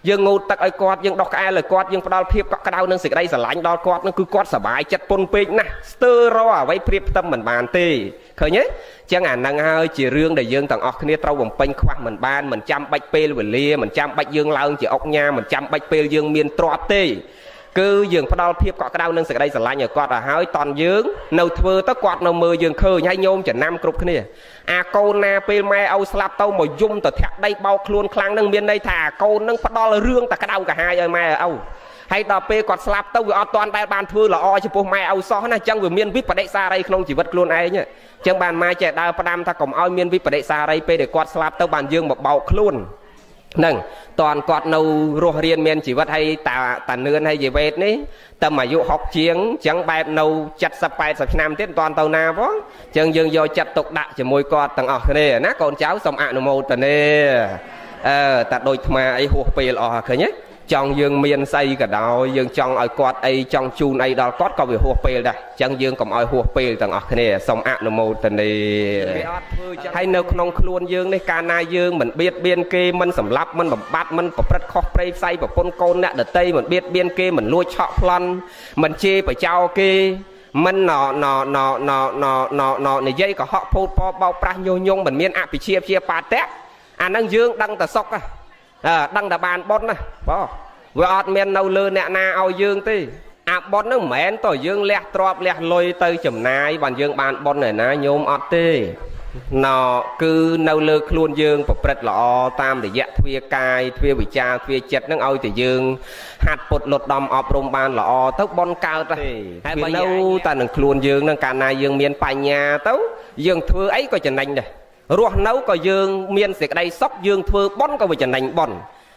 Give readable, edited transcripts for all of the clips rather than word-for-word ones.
dương ngô tắc ai quạt dương đọc ai lời quạt dương đo phiệp có cái đau nâng xịt đây sờ lạnh đo quạt nó cứ quạt sờ bài chặt pôn pin nè stir ro à vậy phiệp tâm mình bàn tì khởi nhé chẳng hạn năng hơi chỉ riêng để dương tầng ọc kia trâu bằng pin khoa mình ban mình chăm bạch pê về lia mình chăm bạch dương lao chỉ ọc nha mình chăm bạch pê dương miên trọt tì cứ dương đo phiệp có cái đau nâng xịt đây sờ lạnh rồi quạt là hơi toàn dương nâu thưa tất quạt nâu mưa dương khơi hay nhôm chỉ năm cục kia à câu na pê mai âu slap tâu mà dung từ thẹt đây bao luôn khang nâng miên đây thả câu nâng phát đo là riêng ta cái đau cả hai ơi mai âu hay đò pê quạt slap tâu vừa toàn đại ban thưa là o cho mai âu xó na chẳng vừa miên vip và đệ xa đây không chỉ vật luôn ai nhá chẳng bàn mai chạy đào padam ta còn ao miên vip và đệ xa đây pê để quạt slap tâu bàn dương một bầu luôn nâng toàn quạt nâu ruột riêng miên chỉ vật hay tà nươn hay gì về đấy tâm mà dụ học chiến chẳng bài nâu chặt sập bài sập nam tiết toàn tàu na vó chẳng dương do chặt tục đại chỉ môi quạt tầng ở này nát con cháu xong ạ mô tần nè ta đôi mà ấy hùa pê lọ khởi nhé trong dương miên xây cả đó dương trong ở quạt ấy trong chun ấy đó quát có việc hùa pê đây chẳng dương còn ở hùa pê tầng ở này xong ạ mô tần nè hay nâu không luôn dương này ca na dương mình biết biên kê mình sầm lấp mình bầm bát mình bầm rất khó play say bầm con côn nè đợt tây mình biết biên kê mình nuôi chọ plan mình chê phải trao kê mình nọ này dây có họ phô bao pra nhung mình miên ạ bị chia pa tét à năng dương đăng tờ sóc à đăng tờ bàn bón này bỏ vừa ọt miên nâu lơ nè na ao dương tí à bón nó mến tỏi dương lẹt trọp lẹt lôi tới chấm nai bàn dương bàn bón này na nhôm ọt tí nó cứ nâu lơ luôn dương và bật lọ tam để dạy thuê cài thuê bị cha thuê chết năng ôi thì dương hạt bột lột đom ọp rôm ban lọ tốc bon cao ta vì đâu ta nâng luôn dương nâng cả này dương miềnpai nhà tấu dương thưa ấy có chân anh này ruột nấu có dương miền sẽ đây sóc dương thưa bon có bị chân anh bon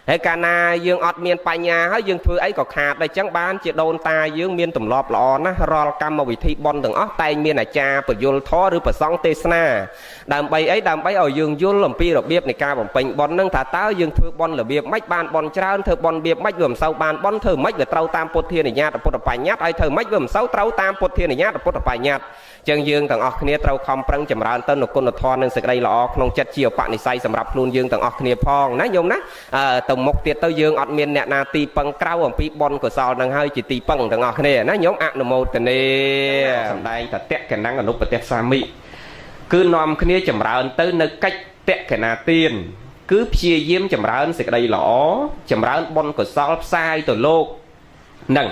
hay cả na dương ọt miềnpai nhà hay dương thưa ấy có hạt đây chẳng bán chỉ đôn ta dương miền tùm lọp lọ nó rò cam mà bị thi bon từng óc tay miền này cha phải vô thó rư phải song tê na đàm bay ấy đàm bay ở dương vô làm pi rồi biết này ca bằng pin bon nâng thả táo dương thưa bon là biết mách ban bon trao thưa bon biết mách gồm sau ban bon thưa mách về trâu tam pốt thiên này nhát pốt phải nhát ai thưa mách gồm sau trâu tam pốt thiên này nhát pốt phải nhát chân dương thằng óc kia trâu không prăng chầm ra tên một con một thon nâng sực đây lọ không chặt chiều bạn này say sầm rập luôn dương thằng óc kia phong ná nhôm ná tổng một tiệt tới dương ọt miền nẹt na tì păng trâu ở pi bon của sao đang hơi chỉ tì păng thằng óc kia ná nhôm ạ một tên này đây ta tẹt cái năng ở lúc tẹt sa mị cứ nòm kia chầm ra tới nơi cách tẹt cái na tiền cứ chia diêm chầm ra sực đây lọ chầm ra bon của sao sai từ lô nâng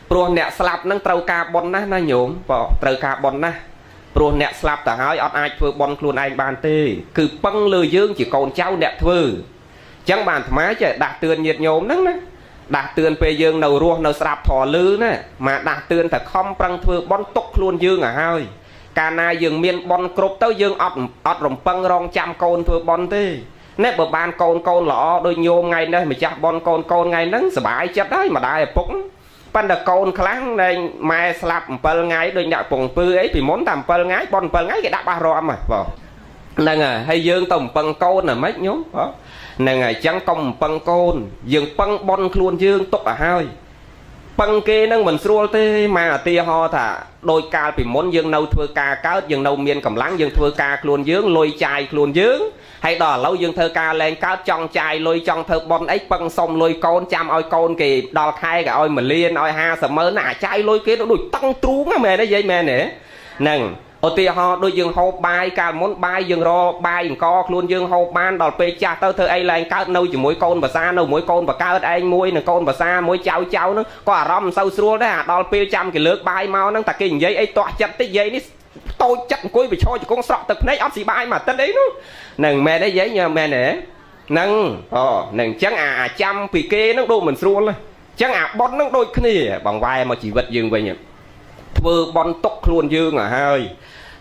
pro nẹt slap nâng trâu ca bon na nhôm bỏ trâu ca bon na pro nẹt slap ta hỏi ọt ai thưa bon luôn anh bàn tê cứ păng lừa dương chỉ còn cháu nẹt thưa chẳng bàn má chứ đạt tươn nhiệt nhôm nắng nè đạt tươn pe dương nâu ruột nâu slap thò lư nè mà đạt tươn ta không prăng thưa bon tốc luôn dương à hơi ca na dương miên bon cột tới dương ọt rồng păng rong trăm côn thưa bon tê nè bờ ban côn lọ đôi nhôm ngay đây mà chắc bon côn ngay nắng sờ bãi chết đấy mà đại phúng ban đầu côn kháng đây mai slap pel ngay đôi nhạc bồng pư ấy thì muốn làm pel ngay bon pel ngay cái đạp ba rom mà vào nè à hay dương tổng păng côn là mấy nhóm đó nè ngày trắng công păng côn dương păng bon luôn dương tốt à hai păng kê nâng mình xua tê mà tia ho thà đôi ca thì muốn dương nâu thưa ca cáo dương nâu miên cầm láng dương thưa ca luôn dương lôi chai luôn dương hay đò lâu dương thơ ca lên cáo trong chai lôi trong thơ bon ấy păng xong lôi con chăm oi con kì đò khai cả oi mà liên oi ha sờ mơ nà chai lôi kia nó đuổi tăng trú á mẹ nó dây mẹ nè nâng ô tia ho đôi dương hô bài ca muốn bài dương ro bài co luôn dương hô ban đò pe cha tơ thơ ấy lên cáo nâu chỉ mỗi con và xa nâu mỗi con và cao anh muôi nè con và xa mỗi cháu nó có à rom sâu xua đấy à đò pe trăm cái lướt bài mau nó ta kinh giấy ấy tọa chặt tới giấy ní tôi chắc cuối bị cho con sọ tập đấy ấp xì bài mà tên đấy nó nâng mẹ đấy giấy nhờ mẹ nè nâng nâng chẳng à trăm vì kê nó đôi mình xua lên chẳng à bón nó đôi kia bằng vai mà chỉ vật dương vậy nhỉ thưa bon tốc luôn dương à hơi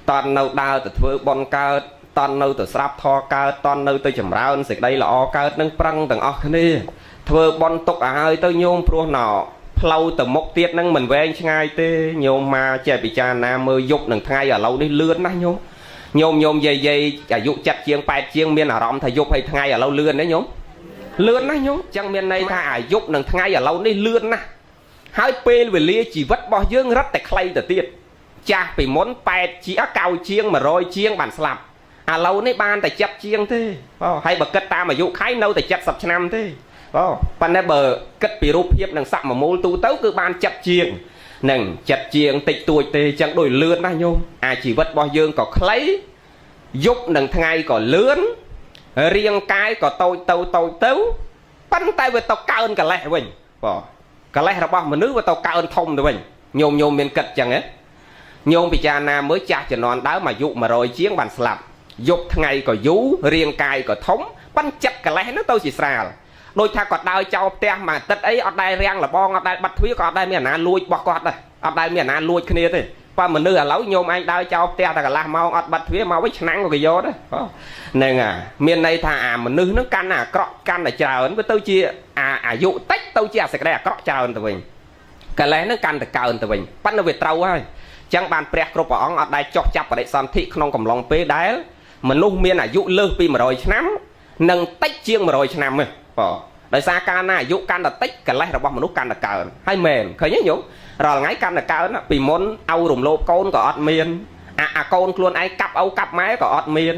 toàn nâu đau từ thưa bon cao toàn nâu từ sáp tho cao toàn nâu từ chầm rau sực đây là o cao nâng prăng từng o kia thưa bon tốc à hơi tôi nhôm pro nọ lâu từ một tiết nâng mình về ngay tê nhôm mà chạy bị cha nam mơ dục nâng thay ở lâu đi lươn đấy nhôm dây à dục chặt chiêng bẹt chiêng miên ở rộng thầy dục hay thay ở lâu lươn đấy nhôm lươn đấy nhôm chẳng miền này thà dục nâng thay ở lâu đi lươn nè hai pê về lia chỉ vất bao dương rất tại khay từ tiết cha bị món bẹt chỉ cao chiêng mà rồi chiêng bản slap à lâu nay ban tại chặt chiêng thế hay bậc cất ta mà dụ khái nâu tại chặt sập năm thế ប៉ុន្តែបើគិតពីរូបភាពនិងស័ក្តិមូលទូទៅគឺបានចិត្តជាងនឹងចិត្តជាងតិចតួចទេចឹងដូចលឿនណាស់ញោមអាជីវិតរបស់យើងក៏ខ្លីយប់និងថ្ងៃក៏លឿនរាងកាយក៏តូចទៅប៉ុន្តែវាទៅកើនកលេសវិញកលេសរបស់មនុស្សវាទៅកើនធំទៅវិញញោមមានគិតចឹងហ៎ញោមពិចារណាមើលចាស់ជំនាន់ដើមអាយុ100ជាងបានស្លាប់យប់ថ្ងៃក៏យូររាងកាយក៏ធំប៉ុន្តែចិត្តកលេសនោះទៅជាស្រាលដោយថាគាត់ដើរចោលផ្ទះមួយអាទិត្យអីអត់ដែលរាំងលបងអត់ដែលបាត់ទ្វារក៏អត់ដែលមានអាណាលួចរបស់គាត់ដែរអត់ដែលមានអាណាលួចគ្នាទេបើមនុស្សឥឡូវញោមឯងដើរចោលផ្ទះតែកន្លះម៉ោងអត់បាត់ទ្វារមកវិញឆ្នាំងក៏យកដែរហ្នឹងមានន័យថាអាមនុស្សហ្នឹងកាន់តែអាក្រក់កាន់តែច្រើនវាទៅជាអាយុតិចទៅជាអាសេចក្តីអាក្រក់ច្រើនទៅវិញកលេសហ្នឹងកាន់តែកើនទៅវិញប៉ុន្តែវាត្រូវហើយចឹងបានព្រះគ្រប់ព្រះអង្គអត់ដែលចោះចាប់បដិសន្ធិក្នុងកំឡុងពេលដែលមនុស្សមានអាយុលើសពី100ឆ្នាំនិងតិចជាង100ឆ្នាំទេដោយសារកាលណាអាយុកាន់តែតិចកលេសរបស់មនុស្សកាន់តែកើនហើយមែនឃើញទេញោមរាល់ថ្ងៃកាន់តែកើនពីមុនឲ្យរំលោភកូនក៏អត់មានអាកូនខ្លួនឯងកាប់ឪកាប់ម៉ែក៏អត់មាន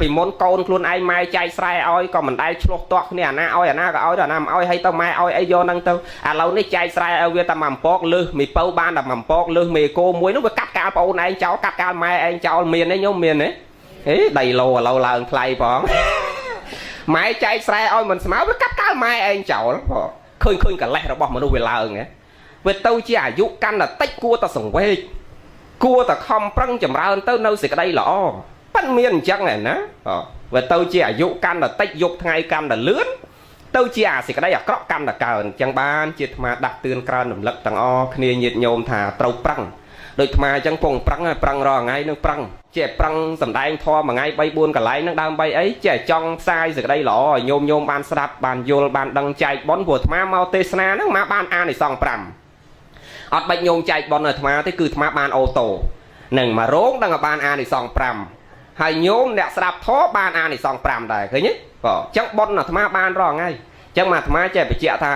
ពីមុនកូនខ្លួនឯងម៉ែចែកស្រែឲ្យក៏មិនដែលឆ្លោះទាស់គ្នាអាណាឲ្យអាណាក៏ឲ្យអាណាមិនឲ្យឲ្យទៅម៉ែឲ្យអីយកហ្នឹងទៅឥឡូវនេះចែកស្រែឲ្យវាតែ1ពកលើសមីពៅបានតែ1ពកលើសមេគោមួយនោះវាកាត់កាលប្អូនឯងចោលកាត់កាលម៉ែឯងចោលមានទេញោមមានទេដីឡូឥឡូវឡើងថ្លៃផងម៉ែចែកស្រែឲ្យមិនស្មើវាកាត់កាលម៉ែឯងចោលឃើញកលេសរបស់មនុស្សវាឡើងហ៎វាទៅជាអាយុកាន់តែតិចគួរតែសង្វេគគួរតែខំប្រឹងចម្រើនទៅនៅសេចក្តីល្អប៉ិនមានអញ្ចឹងឯណាវាទៅជាអាយុកាន់តែតិចយប់ថ្ងៃកាន់តែលឿនទៅជាអាសេចក្តីអាក្រក់កាន់តែកើនអញ្ចឹងបានជាអាត្មាដាស់តឿនក្រើនរំលឹកទាំងអស់គ្នាញាតិញោមថាត្រូវប្រឹងដូចអាត្មាអញ្ចឹងពងប្រឹងរាល់ថ្ងៃនឹងប្រឹងចេះប្រឹងសំដែងធម៌មួយថ្ងៃ3 4កន្លែងនឹងដើម្បីអីចេះចង់ផ្សាយសេចក្តីល្អឲ្យញោមបានស្ដាប់បានយល់បានដឹងចែកបនព្រោះអាត្មាមកទេសនាហ្នឹងមកបានអានិសង្ស5អត់បាច់ញោមចែកបនឲ្យអាត្មាទេគឺអាត្មាបានអូតូនឹងមករោងដឹងឲ្យបានអានិសង្ស5ហើយញោមអ្នកស្ដាប់ធម៌បានអានិសង្ស5ដែរឃើញទេអញ្ចឹងបនអាត្មាបានរាល់ថ្ងៃអញ្ចឹងមកអាត្មាចេះបញ្ជាក់ថា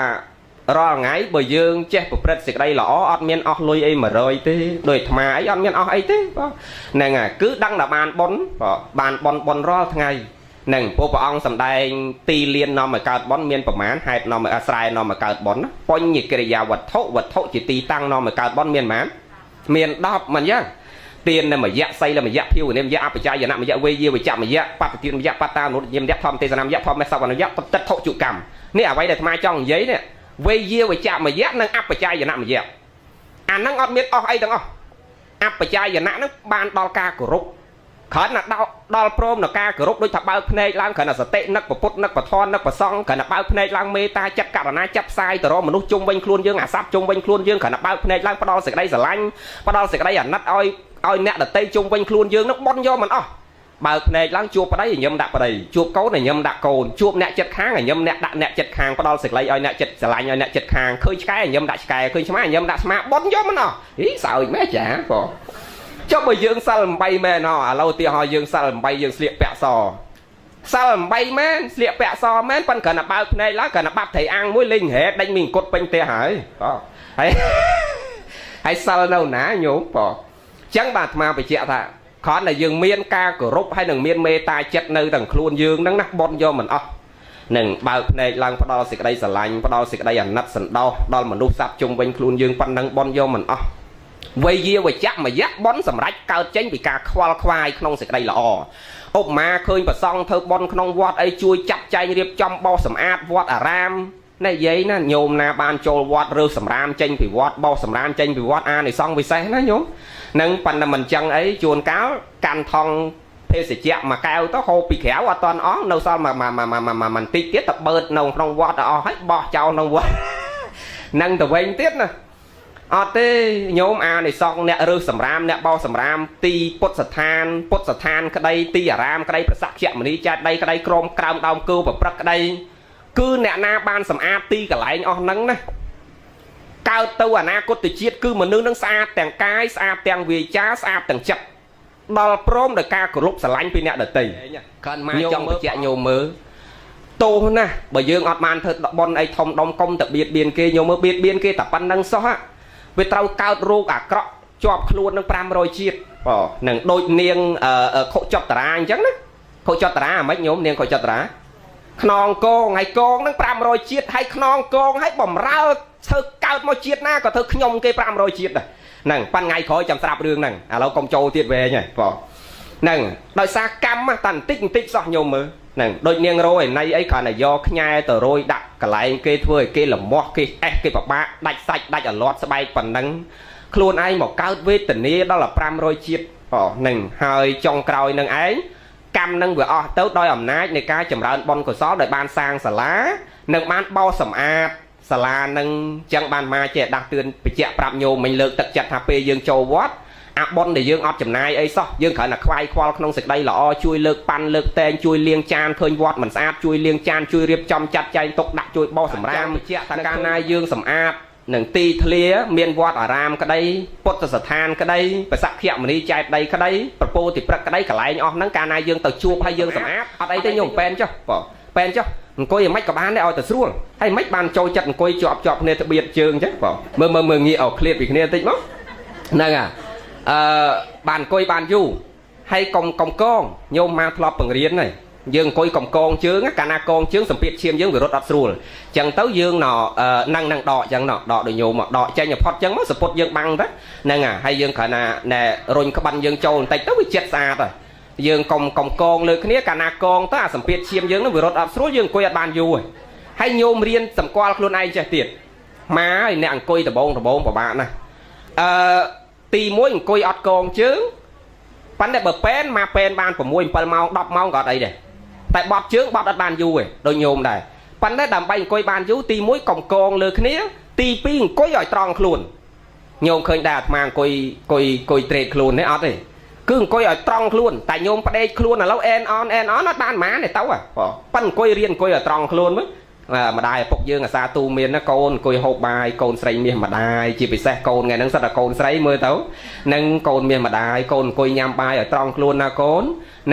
រាល់ថ្ងៃបើយើងចេះប្រព្រឹត្តសេចក្តីល្អអត់មានអស់លុយអី100ទេដោយអាត្មាអីអត់មានអស់អីទេហ្នឹងហើយគឺដឹងតែបានបនបានបនរាល់ថ្ងៃនឹងព្រះអង្គសម្ដែងទីលាននាំឲ្យកើតបនមានប្រមាណហេតុនាំឲ្យអាស្រ័យនាំឲ្យកើតបនបញ្ញកិរិយាវត្ថុជាទីតាំងនាំឲ្យកើតបនមានប្រមាណមាន10មិនយ៉ាងទានមយៈសីលមយៈភិវនិមយៈអបច្ច័យនមយៈវេយាវិជ្ជមយៈបត្តិទានមយៈបត្តានុយមយៈធម្មទេសនាមយៈធម្មសវនយៈបតិដ្ឋុជកម្មនេះអ្វីដែលអាត្មាចង់និយាយនេះវេយាវិជ្ជមយៈនិងអបច្ច័យនមយៈអាហ្នឹងអត់មានអស់អីទាំងអស់អបច្ច័យនៈហ្នឹងបានដល់ការគោរពគ្រាន់តែដល់ព្រមនៅការគោរពដូចថាបើកភ្នែកឡើងគ្រាន់តែសតិនឹកពុទ្ធនឹកពធនឹកប្រសង់គ្រាន់តែបើកភ្នែកឡើងមេត្តាចិត្តករុណាចាប់ផ្សាយទៅរកមនុស្សជុំវិញខ្លួនយើងអាសត្វជុំវិញខ្លួនយើងគ្រាន់តែបើកភ្នែកឡើងផ្ដល់សេចក្តីស្រឡាញ់ផ្ដល់សេចក្តីអាណិតឲ្យអ្នកដតីជុំវិញខ្លួនយើងនឹងបន់យកមិនអស់បើកភ្នែកឡើងជួបប្តីញឹមដាក់ប្តីជួបកូនញឹមដាក់កូនជួបអ្នកចិត្តខាងញឹមអ្នកដាក់អ្នកចិត្តខាងផ្ដល់សេចក្តីឲ្យអ្នកចិត្តស្រឡាញ់ឲ្យអ្នកចិត្តខាងឃើញឆ្កែញឹមដាក់ឆ្កែឃើញឆ្មាញឹមដាក់ឆ្មាបន់យកមិនអស់សើចមែនចាបងចុះបើយើងសិល8មែនឥឡូវឧទាហរណ៍យើងសិល8យើងស្លៀកពាក់សសិល8មែនស្លៀកពាក់សមែនប៉ុន្តែគ្រាន់តែបើកភ្នែកឡើងគ្រាន់តែបាត់ត្រីអាំងមួយលេងហេតុដេញមីអង្គុតពេញផ្ទះហើយហើយសិលនៅណាញោមបងអញ្ចឹងបាទអាត្មាបញ្ជាក់ថាគ្រាន់តែយើងមានការគោរពហើយនឹងមានមេត្តាចិត្តនៅទាំងខ្លួនយើងហ្នឹងណាបន់យកមិនអស់នឹងបើកភ្នែកឡើងផ្ដល់សេចក្តីស្រឡាញ់ផ្ដល់សេចក្តីអាណិតសន្តោសដល់មនុស្សសត្វជុំវិញខ្លួនយើងប៉ុណ្ណឹងបន់យកមិនអស់វេយាវិជ្ជមយៈបន់សម្រាប់កើតចេញពីការខ្វល់ខ្វាយក្នុងសេចក្តីល្អឧបមាឃើញប្រសង់ធ្វើបន់ក្នុងវត្តអីជួយចាត់ចែងរៀបចំបោសសម្អាតវត្តអារាមនិយាយណាញោមណាបានចូលវត្តរើសសម្រាមចេញពីវត្តបោសសម្រាមចេញពីវត្តអានិសង្សវិសេសណាញោមនឹងប៉ុន្តែមិនចឹងអីជួនកាលកាន់ថងភេសជ្ជៈមួយកែវទៅហូបពីក្រៅអត់តន់អស់នៅសល់មិនតិចទៀតទៅបឺតនៅក្នុងវត្តអស់ហើយបោះចោលក្នុងវត្តនឹងទៅវិញទៀតណាអត់ទេញោមអានិសង្សអ្នករើសសម្រាមអ្នកបោសសម្រាមទីពុទ្ធស្ថានក្តីទីអារាមក្តីប្រសក្យមនីចាត់ដីក្តីក្រមក្រោមដើមគោប្រព្រឹត្តក្តីគឺអ្នកណាបានសម្អាតទីកន្លែងអស់ហ្នឹងណាកើតទៅអនាគតជាតិគឺមនុស្សនឹងស្អាតទាំងកាយស្អាតទាំងវាចាស្អាតទាំងចិត្តដល់ព្រមដោយការគោរពស្រឡាញ់ពីអ្នកដទៃគាត់មកចង់បញ្ជាក់ញោមមើលទោសណាបើយើងអត់បានធ្វើបន់អីធំដុំកុំតែបៀតបៀនគេញោមមើលបៀតបៀនគេតែប៉ុណ្្នឹងសោះវាត្រូវកើតរោគអាក្រក់ជាប់ខ្លួននឹង500ជាតិនឹងដូចនាងខុចចតរាអញ្ចឹងណាខុចចតរាហ្មងញោមនាងខុចចតរា ខ្នងកងហើយកងហ្នឹង500ជាតិហើយខ្នងកងហើយបំរើធ្វើកើតមកជាតិណាក៏ធ្វើខ្ញុំគេ500ជាតិដែរហ្នឹងប៉ាន់ថ្ងៃក្រោយចាំស្រាប់រឿងហ្នឹងឥឡូវកុំចូលទៀតវែងហើយបងហ្នឹងដោយសារកម្មតែបន្តិចសោះញោមមើលហ្នឹងដូចនាងរយណៃអីគ្រាន់តែយកខ្ញែទៅរយដាក់កន្លែងគេធ្វើឲ្យគេលមាស់គេអេសគេពិបាកដាច់សាច់ដាច់អលាត់ស្បែកប៉ុណ្ណឹងខ្លួនឯងមកកើតវេទនាដល់500ជាតិហ្នឹងហើយចុងក្រោយនឹងឯងកម្មនឹងវាអស់ទៅដោយអំណាចនៃការចម្រើនបុណ្យកុសលដោយបានសាងសាលានិងបានបោសសម្អាតសាលានឹងចឹងបានមកចេះដាស់តឿនបញ្ជាក់ប្រាប់ញោមមិញលើកទឹកចិត្តថាពេលយើងចូលវត្តអាបុណ្យដែលយើងអត់ចំណាយអីសោះយើងគ្រាន់តែខ្វាយខ្វល់ក្នុងសេចក្តីល្អជួយលើកប៉ាន់លើកតែងជួយលាងចានឃើញវត្តមិនស្អាតជួយលាងចានជួយរៀបចំចាត់ចែងទុកដាក់ជួយបោសសម្រាមបញ្ជាក់ថាកាលណាយើងសម្អាតនឹងទីធ្លាមានវត្តអារាមក្តីពុទ្ធស្ថានក្តីបសក្យមនីចែកដីក្តីប្រពោតិព្រឹកក្តីកន្លែងអស់ហ្នឹងកាលណាយើងទៅជួបហើយយើងសម្អាតអត់អីទេញោមប៉ែនចុះប៉ែនចុះអង្គុយឲ្យមិនក៏បានដែរឲ្យទៅស្រួលហើយមិនបានចូលចិត្តអង្គុយជាប់គ្នាត្បៀតជើងអញ្ចឹងមើលងាកឲ្យឃ្លាតពីគ្នាតិចមកហ្នឹងបានអង្គុយបានយូរហើយកុំកងញោមមកធ្លាប់បង្រៀនហើយយើងអង្គុយកងជើងកាលណាកងជើងសម្ពាធឈាមយើងវារត់អត់ស្រួលអញ្ចឹងទៅយើងនឹងដកអញ្ចឹងដកដូចញោមដកចេញផុតអញ្ចឹងមកសពុតយើងបាំងទៅហ្នឹងហើយយើងគ្រាន់តែណែរុញក្បិនយើងចូលបន្តិចទៅវាចិត្តស្អាតហើយយើងកុំកងលើគ្នាកាលណាកងទៅអាសម្ពាធឈាមយើងនឹងវារត់អត់ស្រួលយើងអង្គុយអត់បានយូរហើយញោមរៀនសម្គាល់ខ្លួនឯងចេះទៀតមកហើយអ្នកអង្គុយដបងពិបាកណាស់ទី1អង្គុយអត់កងជើងប៉ុន្តែបើពេនមកពេនបាន6 7ម៉ោង10ម៉ោងក៏អត់អីដែរតែបត់ជើងបត់អត់បានយូរទេដូចញោមដែរប៉ុន្តែដើម្បីអង្គុយបានយូរទី1កុំកងលើគ្នាទី2អង្គុយឲ្យត្រង់ខ្លួនញោមឃើញដែរអាត្មាអង្គុយត្រេកខ្លួនទេអត់ទេគឺអង្គុយឲ្យត្រង់ខ្លួនតែញោមផ្ដេកខ្លួនឥឡូវអែនអនអត់បានហ្មងទេទៅប៉ុន្តែអង្គុយរៀនអង្គុយឲ្យត្រង់ខ្លួនមើលម្ដាយឪពុកយើងអាសាទូមានណាកូនអង្គុយហូបបាយកូនស្រីមាសម្ដាយជាពិសេសកូនថ្ងៃហ្នឹងសិតតែកូនស្រីមើលទៅនឹងកូនមាសម្ដាយកូនអង្គុយញ៉ាំបាយឲ្យត្រង់ខ្លួនណាកូន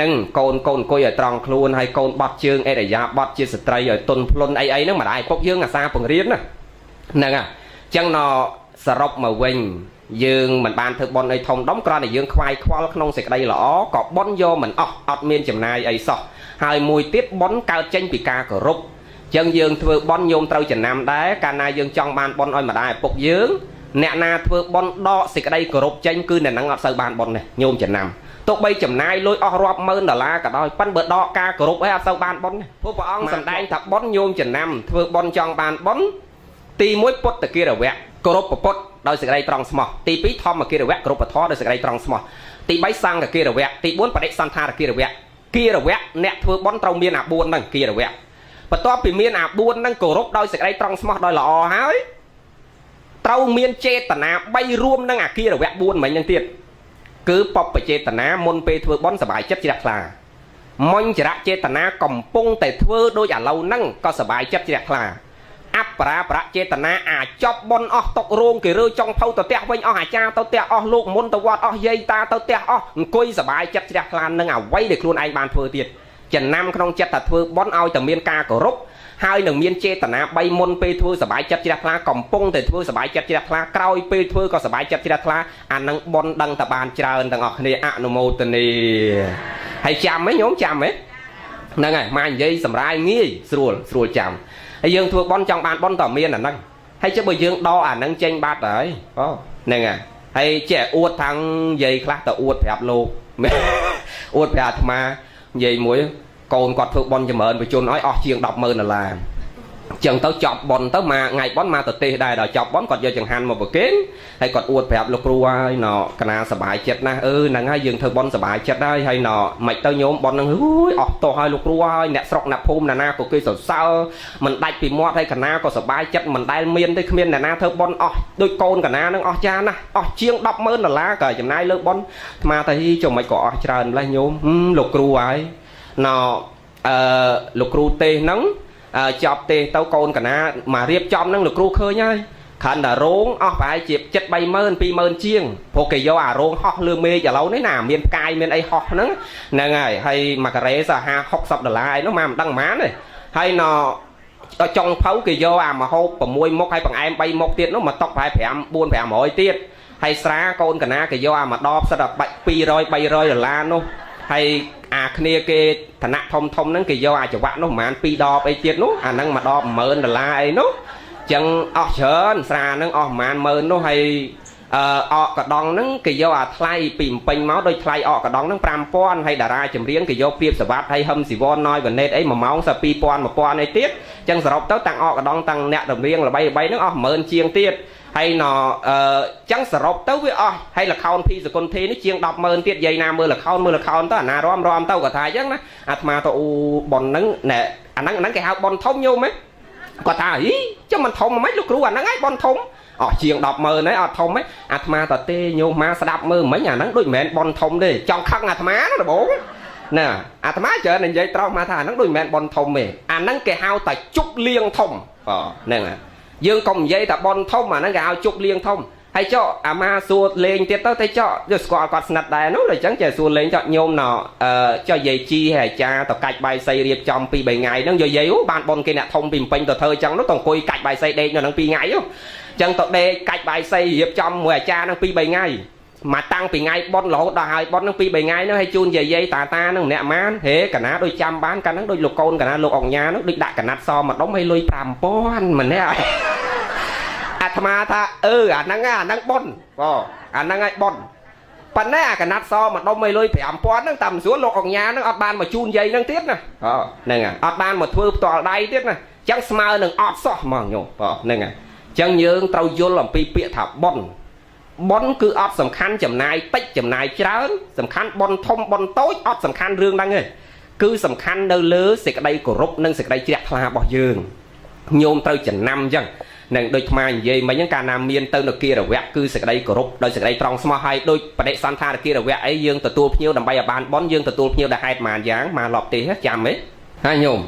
នឹងកូនអង្គុយឲ្យត្រង់ខ្លួនហើយកូនបត់ជើងអេរយាបត់ជាស្ត្រីឲ្យទុនភ្លុនអីហ្នឹងម្ដាយឪពុកយើងអាសាបង្រៀនណាហ្នឹងអញ្ចឹងសរុបមកវិញយើងមិនបានធ្វើបុណ្យអីធំដុំគ្រាន់តែយើងខ្វាយខ្វល់ក្នុងសេចក្តីល្អក៏បុណ្យយកមិនអស់អត់មានចំណាយអីសោះហើយមួយទៀតបុណ្យកើតចេញពីការគោរពចឹងយើងធ្វើបុណ្យញោមត្រូវចំណាំដែរកាលណាយើងចង់បានបុណ្យឲ្យម្ដាយឪពុកយើងអ្នកណាធ្វើបុណ្យដកសេចក្តីគោរពចេញគឺអ្នកហ្នឹងអត់សូវបានបុណ្យទេញោមចំណាំទោះបីចំណាយលុយអស់រាប់ម៉ឺនដុល្លារក៏ដោយប៉ុន្តែបើដកការគោរពឯងអត់សូវបានបុណ្យទេព្រោះព្រះអង្គសម្ដែងថាបុណ្យញោមចំណាំធ្វើបុណ្យចង់បានបុណ្យទី1ពុទ្ធគិរវៈគោរពពុទ្ធដោយសេចក្តីត្រង់ស្មោះទី2ធម្មគិរវៈគោរពធម៌ដោយសេចក្តីត្រង់ស្មោះទី3សង្ឃគិរវៈទី4បដិសន្ធារគិរវៈអ្នកធ្វើបុណ្យត្រូវមានអា4ហ្នឹងគិរវៈបន្ទាប់ពីមានអា4ហ្នឹងគោរពដោយសេចក្តីត្រង់ស្មោះដោយល្អហើយត្រូវមានចេតនា3រួមនឹងអាគិរវៈ4មិញហ្នឹងទៀតគឺបព្វចេតនាមុនពេលធ្វើបុណ្យសប្បាយចិត្តជ្រះថ្លាមុញ្ចរៈចេតនាកំពុងតែធ្វើដូចឥឡូវហ្នឹងក៏សប្បាយចិត្តជ្រះថ្លាអបរាប្រចេតនាអាចប់បុណ្យអស់ຕົករោងគេរើចង់ផៅទៅផ្ទះវិញអស់អាចារ្យទៅផ្ទះអស់លោកមុនទៅវត្តអស់យាយតាទៅផ្ទះអស់អង្គុយសប្បាយចិត្តជ្រះថ្លានឹងអ្វីដែលខ្លួនឯងបានធ្វើទៀតចំណាំក្នុងចិត្តថាធ្វើបុណ្យឲ្យតែមានការគោរពហើយនឹងមានចេតនា3មុនពេលធ្វើសប្បាយចិត្តជ្រះថ្លាកំពុងតែធ្វើសប្បាយចិត្តជ្រះថ្លាក្រោយពេលធ្វើក៏សប្បាយចិត្តជ្រះថ្លាអានឹងបុណ្យដឹងតែបានច្រើនទាំងអស់គ្នាអនុមោទនាហើយចាំហ៎ញោមចាំហ៎ហ្នឹងហើយមកនិយាយសម្រាយងាយស្រួលចាំហើយយើងធ្វើបុណ្យចង់បានបុណ្យតើមានអាហ្នឹងហើយចុះបើយើងដកអាហ្នឹងចេញបាត់ហើយហ្នឹងហើយចេះអួតថាងនិយាយខ្លះទៅអួតប្រាប់លោកអួតប្រាប់អាត្មានិយាយមួយកូនគាត់ធ្វើបុណ្យចម្រើនបញ្ជនឲ្យអស់ជាង$10,000ចឹងទៅចប់បុណ្យទៅមកថ្ងៃបុណ្យមកទៅទេសដែរដល់ចប់បុណ្យគាត់យកចង្ហាន់មកប្រគេនហើយគាត់អួតប្រាប់លោកគ្រូហើយកណាសប្បាយចិត្តណាស់ហ្នឹងហើយយើងធ្វើបុណ្យសប្បាយចិត្តហើយមិនទៅញោមបុណ្យហ្នឹងអស់ទោះហើយលោកគ្រូហើយអ្នកស្រុកអ្នកភូមិណាក៏គេសរសើរមិនដាច់ពីមាត់ហើយកណាក៏សប្បាយចិត្តមិនដែលមានទេគ្មានអ្នកណាធ្វើបុណ្យអស់ដូចកូនកណាហ្នឹងអស់ចាណាស់អស់ជាង$10,000ក៏ចំណាយលើបុណ្យអាត្មាទៅចុះមិនក៏អស់ច្រើនម្លេះញោមលោកគ្រូហើយលោកគ្រូទេសហ្នឹងចប់ទេទៅកូនកណាមករៀបចំហ្នឹងលោកគ្រូឃើញហើយខណ្ឌតារោងអស់ប្រហែលជាចិត្ត30000 20000ជាងព្រោះគេយកអារោងហោះលើមេឃឥឡូវនេះណាមានផ្កាយមានអីហោះហ្នឹងហើយមួយការ៉េស50-60$ឯនោះមកមិនដឹងប៉ុន្មានទេហើយដល់ចុងផៅគេយកអាម្ហូប6មុខហើយបង្អែម3មុខទៀតនោះមកតុកប្រហែល400-500ទៀតហើយស្រាកូនកណាគេយកអាមួយដបសិតតែ$200-300នោះ hay kia cái thằng nát thông nó cái do chụp bạn nó mà pi đo bay tiệt nó năng mà đo mờn là lại nó chẳng chớn xa nó mà mờn nó hay cả đòn nó cái do thay pìm pin máu đôi thay cả đòn nó pram pon hay đà ra chấm riêng cái do piệp sập bát hay hâm xì von nói về nét ấy mà máu sa pi pon mà pon ấy tiết chẳng sập tới tăng cả đòn tăng nẹt đồng riêng là bay nó mờn chiêng tiết hay nó chẳng sập tới với hay là khâu phi rồi con thi nó chiêng đọc mờn tiết dây nam mưa là khâu tới na rom tao cả thái chắc nè mà tao bòn nắng nè nắng cái hao bòn thông nhau mấy có ta ý chứ mình thông mấy lúc rú nắng ấy bòn thông chiêng đọc mơ đấy thông ấy mà tao tê nhô ma sa đạp mơ mấy nhà nắng đôi mẹ bòn thông đi trong khăn má nó là bố nè má chờ nên dây trâu mà thà nắng đôi mẹ bòn thông mẹ nắng cái hao tại chúc liêng thông nè dương công dây ta bòn thông mà nó gào chúc liêng thông hay cho mà xua lên tiết tới thấy cho rồi squat quạt nặt đài nó rồi chẳng chờ xua lên cho nhôm nào cho dây chi hay cha tao cạch bài xây điệp trong pi 7 ngày nó rồi giấy ban bon kia nè thông tìm pin tao thơ chẳng nó còn coi cạch bài xây đây cho nó pi ngày chẳng tao đây cạch bài xây điệp trong mùa cha nó pi 7 ngày mà tăng pi ngày bon lỗ đài bon nó pi 7 ngày nó hay chun dây ta nó nè mán thế cả ná đôi trăm bán cả nó đôi lục côn cả ná lục ỏng nhà nó đôi đại cả nát so mà đóng hay lôi pram pon mình thế mà tha năng bon năng ai bon pan nè cái nát so mà đông mày lôi phải pon nó tầm xuống lột ở nhà nó ban mà chun dây nó tiết nè nè ban mà thưa tọa đây tiết nè chẳng smile đừng so mà nhổ nè chẳng nhớ tao vô làm pi pịa thả bon cứ sầm khăn chầm này cháo sầm khăn bon thông bon tối sầm khăn rương đang ơi cứ sầm khăn đâu lứa sẽ cái đây của rúc nâng sẽ cái đây chẹt là bỏ giường nhôm tao chừng năm chăng nên đôi mà vậy mấy những ca nam miên tên được kia là vẽ cứ sẽ đây của rúc đôi sẽ đây trong small hay đôi và đệ santa được kia là vẽ ấy dương từ tua nhiêu đầm bay ở bàn bón dương từ tua nhiêu đã hai màn dáng mà lọp tì hết chạm ấy hai nhôm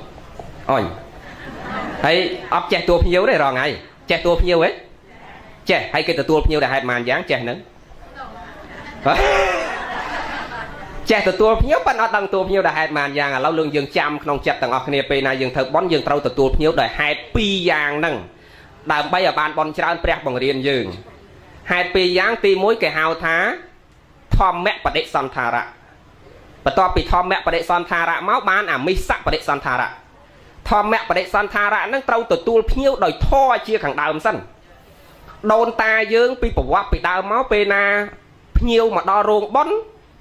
ôi ấy ấp che tua nhiêu đấy rồi ngay che tua nhiêu ấy che hay cái từ tua nhiêu đã hai màn dáng che nữa che từ tua nhiêu bạn ở đằng tua nhiêu đã hai màn dáng lâu lương dương chăm không chặt tầng ở kia pe này dương thực bón dương trâu từ tua nhiêu đời hai pi dáng nâng đàm bay ở bàn bòn tràn prẹt bằng riêng dương hai pi dáng ti mũi cái hào thá thom mẹ bật đệ son thà rạ và to bị thom mẹ bật đệ son thà rạ máu bán mi sắc bật đệ son thà rạ thom mẹ bật đệ son thà rạ nâng trâu từ tua nhiêu đời tho chia khẳng đào sân đồn ta dương pi bọc quạt bị đào máu pe na nhiêu mà đo ruộng bón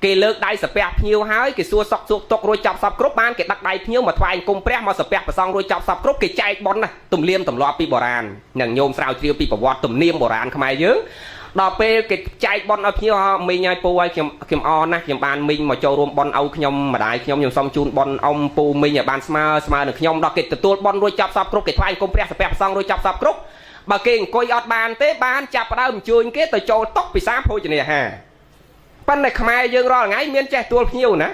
cái lợn đai sập bẹt nhiều hái cái xua sọc sụp tóc rồi chọc sập cướp ban cái đặt đai nhiều mà thoại cùng prẹt mà sập bẹt và xong rồi chọc sập cướp cái chạy bón này tụm liêm tụm loa pi bò ràn nhằng nhôm sao chiêu pi bò vọt tụm niêm bò ràn không ai dướng đò pe cái chạy bón ở nhiều mình nhai pu ai kiếm on nè kiếm bàn mình mà cho rôm bón âu nhom mà đại nhom nhom xong chun bón ông pu mình ở bàn smart được nhom đò cái tụt bón rồi chọc sập cướp cái thoại cùng prẹt sập bẹt xong rồi chọc sập cướp bà kia coi ọt bàn tế bàn chập ở đâu mình chui cái từ cho tóc bị sáp thôi chứ nè ha pan này khai dương rồi ngay miên che tua nhiều nè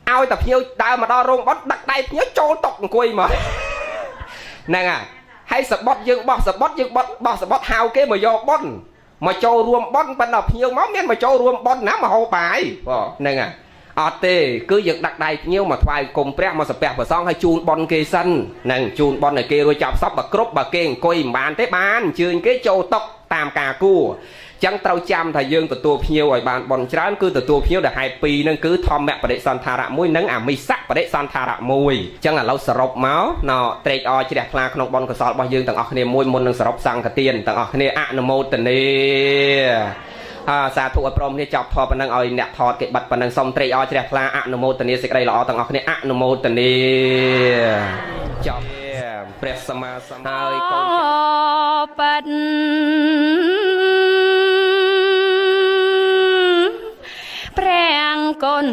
ao tập nhiều tao mà đo rong bót đặt đây nhớ trâu tóc quỳ mà nè hay sập bót dương bót sập bót dương bót sập bót hao cái mà do bót mà trâu ruộng bót pan đập nhiều máu miên mà trâu ruộng bót nắm mà hô bài nè tê cứ dựng đặt đây nhiều mà thoại cùng prẹt mà sập bẹt và xong hay chun bón kê sân nè chun bón này kia rồi chọc sóc bà cướp bà kê coi bàn tới bàn chươn cái trâu tóc tam cà cua chẳng tao chăm thầy dương từ tua nhiều rồi bạn bọn trán cứ từ tua nhiều để hai pi nên cứ thom mẹ và để san thà rạ mũi nắng mi sắc và để san thà rạ mùi chẳng là lâu sập máu nọ trade o chỉ đẹp là không bọn cái sọt bao dương tầng ở này mùi môn nâng sập sang cả tiền tầng ở này mô tần đi xa thụ ở prom này chọc thò bên nâng ơi nẹt thò cái bật bên nâng xong trade o chỉ đẹp là mô tần đi sẽ đây là tầng ở này mô tần đi chọc Presama hai con bật prang con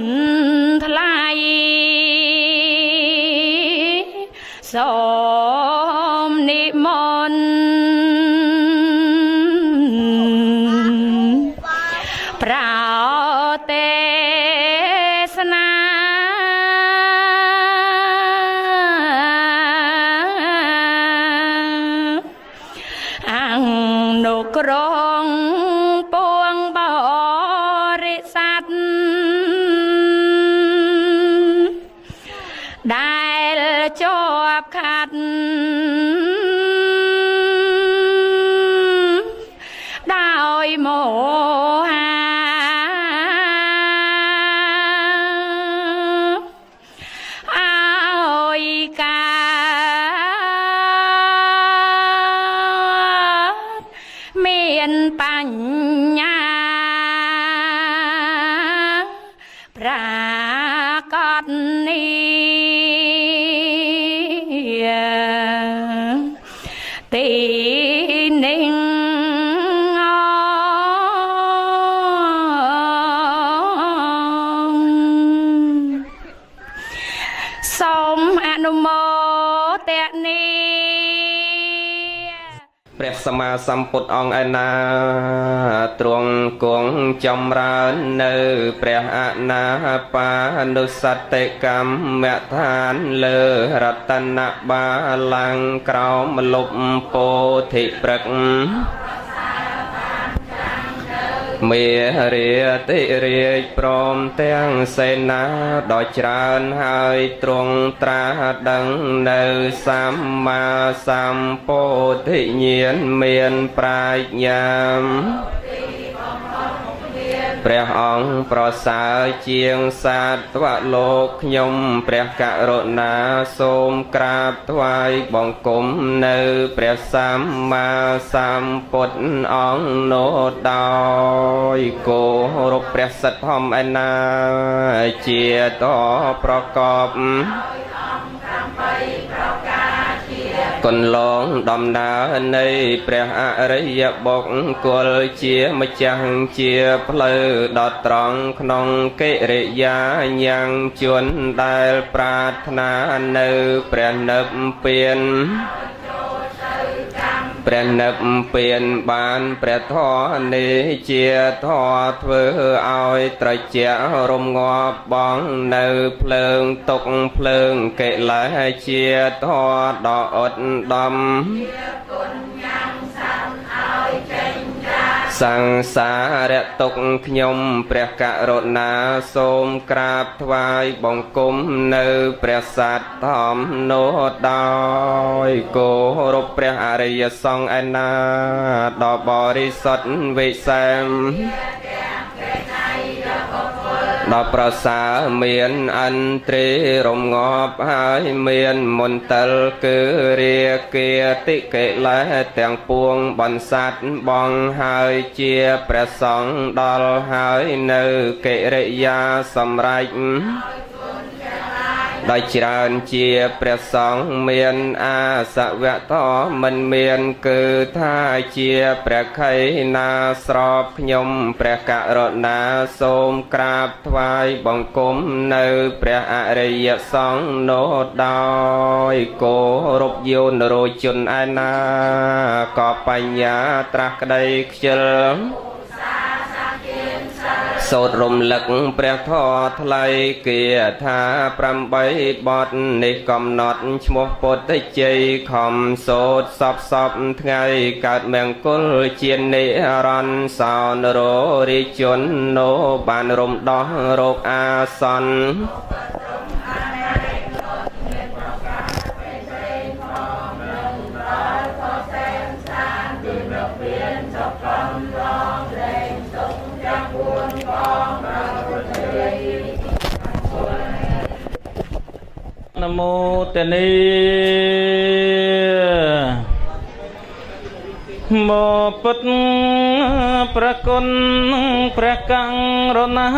thlai som ni mon prao te sana ang nô krong puang bò rị sát đại cho khát đôi mồ hà មានបញ្ញាប្រាកដនេះទីនេះសូមអនុមោទនាព្រះសម្មាសម្ពុទ្ធអង្គឯណាទ្រង់គង់ចម្រើននៅព្រះអនាបានុសតិកម្មដ្ឋានលើរតនបាលាំងក្រោមលុបពោធិព្រឹក្សមេរាតិរាជព្រមទាំងសេនាដ៏ច្រើនហើយទ្រង់ត្រាស់ដឹងនៅសម្មាសម្ពោធិញ្ញាណមានប្រាជ្ញាព្រះអង្គប្រសើរជាងសាត្វលោកខ្ញុំព្រះករុណាសូមក្រាបថ្វាយបង្គំនៅព្រះសម្មាសម្ពុទ្ធអង្គនោះដោយគោរពព្រះសិទ្ធធម្មឯណាជាតប្រកបកន្លងដំណើរនៃព្រះអរិយបុគ្គលជាម្ចាស់ជាផ្លូវដ៏ត្រង់ក្នុងកិរិយាយ៉ាងជួនដែលប្រាថ្នានៅព្រះនិព្វានព្រះនិព្វានបានព្រះធម៌នេះជាធម៌ធ្វើឲ្យត្រជាក់រំងាប់បងនៅភ្លើងទុកភ្លើងកិលេសជាធម៌ដ៏ឧត្តមសង្សារទុកខ្ញុំព្រះករុណាសូមក្រាបថ្វាយបង្គំនៅព្រះសត្យធម្មនោះដោយគោរពព្រះអរិយសង្ឃឯណាដ៏បរិសុទ្ធវិសេសដ៏ប្រសើរមានអន្ត្រីរំងាប់ហើយមានមន្តលគឺរាគាតិកិលេសទាំងពួងបន្សាត់បងហើយជាព្រះសង្ឃដល់ហើយនៅកិរិយាសម្រេចដោយច្រើនជាព្រះសង្ឃមានអាសវៈធម៌មិនមានគឺថាជាព្រះខៃណាស្របខ្ញុំព្រះករុណាសូមក្រាបថ្វាយបង្គំនៅព្រះអរិយសង្ឃនោះដោយគោរពយោនរោជនឯណាក៏បញ្ញាត្រាស់ក្តីខ្ជិលសូត្ររំលឹកព្រះធម៌ថ្លៃគាថា8បទនេះកំណត់ឈ្មោះពុទ្ធជ័យខំសូត្រសពថ្ងៃកើតមង្គលជានិរន្តរ៍សោនរោរិជននោបានរំដោះរោគអាសន្ននមោទនីមោពុទ្ធប្រគុណព្រះករុណា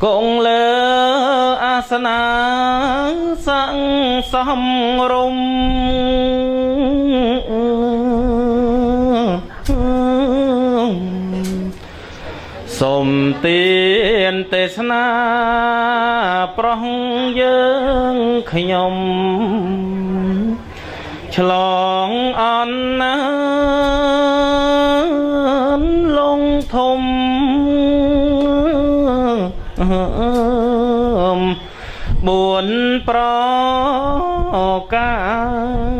គង់លើអាសនាសង្ឃសំរុំសូមទានទេសនាប្រោះយើងខ្ញុំឆ្លងអនានលងធំ4ប្រការ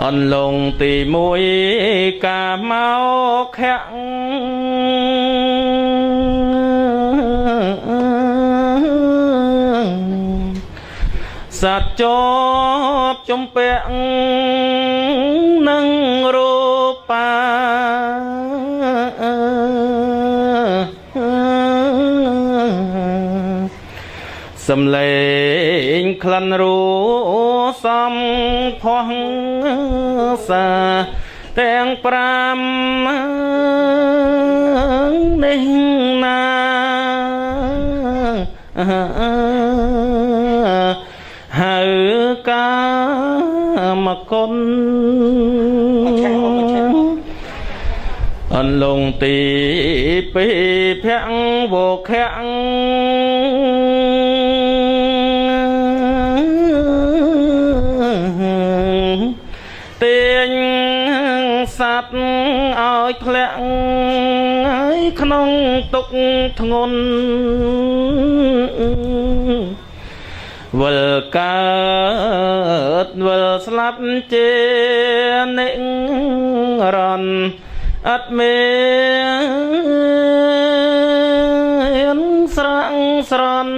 អន្លងទី1កាមកខៈសត្វជាប់ជំពាក់នឹងរូបា សំឡេងក្លិនរសំផោះសាទាំង5នេះណាហៅកាមគុណអន្លងទីពីភ័ងវោខៈទាញសัตว์ឲ្យធ្លាក់ក្នុងទុក្ខធ្ងន់វិលកើតវិលស្លាប់ជានិរន្តរ៍អត់មានស្រងស្រន់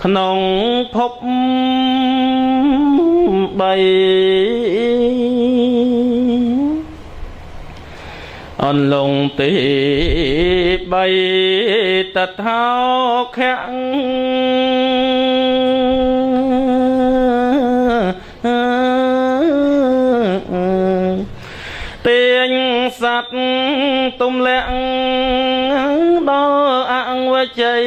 ក្នុងភព3អន្លងទី3តថាខៈទាញសัตว์ទំលាក់ដល់អង្វជ័យ